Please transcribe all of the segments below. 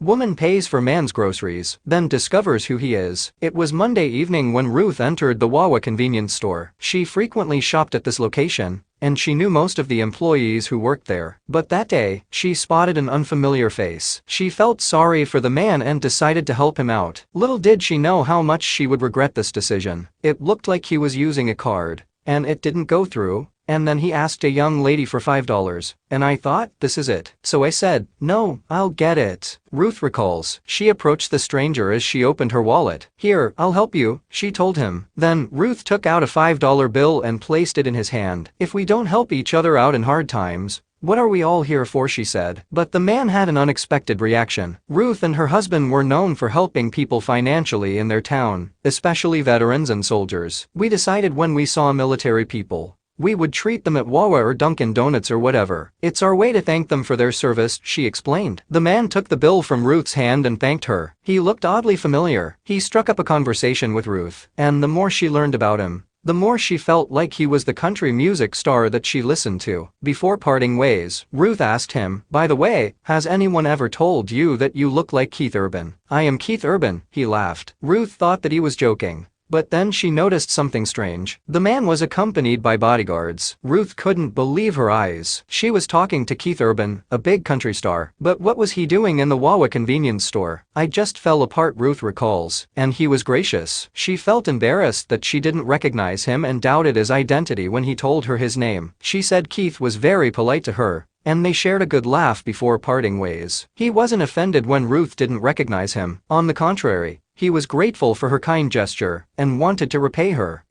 Woman pays for man's groceries, then discovers who he is. It was Monday evening when Ruth entered the Wawa convenience store. She frequently shopped at this location, and she knew most of the employees who worked there. But that day, she spotted an unfamiliar face. She felt sorry for the man and decided to help him out. Little did she know how much she would regret this decision. It looked like he was using a card, and it didn't go through. And then he asked a young lady for $5, and I thought, this is it. So I said, no, I'll get it. Ruth recalls. She approached the stranger as she opened her wallet. Here, I'll help you, she told him. Then, Ruth took out a $5 bill and placed it in his hand. If we don't help each other out in hard times, what are we all here for, she said. But the man had an unexpected reaction. Ruth and her husband were known for helping people financially in their town, especially veterans and soldiers. We decided when we saw military people, we would treat them at Wawa or Dunkin' Donuts or whatever. It's our way to thank them for their service, she explained. The man took the bill from Ruth's hand and thanked her. He looked oddly familiar. He struck up a conversation with Ruth, and the more she learned about him, the more she felt like he was the country music star that she listened to. Before parting ways, Ruth asked him, by the way, has anyone ever told you that you look like Keith Urban? I am Keith Urban, he laughed. Ruth thought that he was joking. But then she noticed something strange. The man was accompanied by bodyguards. Ruth couldn't believe her eyes. She was talking to Keith Urban, a big country star. But what was he doing in the Wawa convenience store? I just fell apart, Ruth recalls. And he was gracious. She felt embarrassed that she didn't recognize him and doubted his identity when he told her his name. She said Keith was very polite to her, and they shared a good laugh before parting ways. He wasn't offended when Ruth didn't recognize him. On the contrary, he was grateful for her kind gesture and wanted to repay her.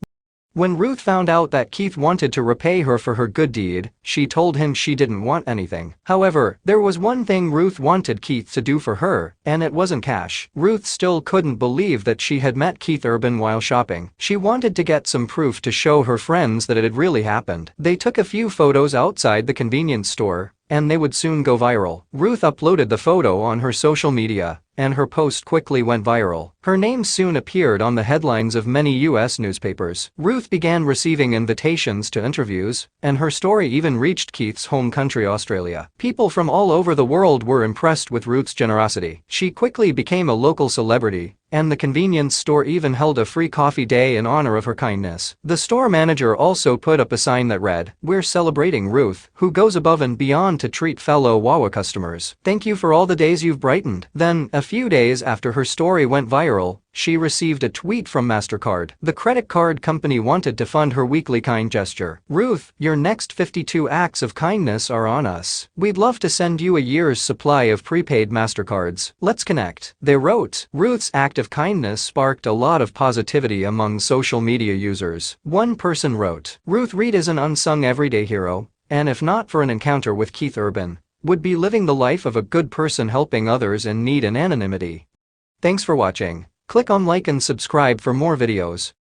When Ruth found out that Keith wanted to repay her for her good deed, she told him she didn't want anything. However, there was one thing Ruth wanted Keith to do for her, and it wasn't cash. Ruth still couldn't believe that she had met Keith Urban while shopping. She wanted to get some proof to show her friends that it had really happened. They took a few photos outside the convenience store, and they would soon go viral. Ruth uploaded the photo on her social media, and her post quickly went viral. Her name soon appeared on the headlines of many US newspapers. Ruth began receiving invitations to interviews, and her story even reached Keith's home country, Australia. People from all over the world were impressed with Ruth's generosity. She quickly became a local celebrity, and the convenience store even held a free coffee day in honor of her kindness. The store manager also put up a sign that read, "We're celebrating Ruth, who goes above and beyond to treat fellow Wawa customers. Thank you for all the days you've brightened." Then, a few days after her story went viral, she received a tweet from MasterCard. The credit card company wanted to fund her weekly kind gesture. "Ruth, your next 52 acts of kindness are on us. We'd love to send you a year's supply of prepaid MasterCards. Let's connect," they wrote. Ruth's act of kindness sparked a lot of positivity among social media users. One person wrote, "Ruth Reed is an unsung everyday hero, and if not for an encounter with Keith Urban, would be living the life of a good person helping others in need and anonymity." Thanks for watching. Click on like and subscribe for more videos.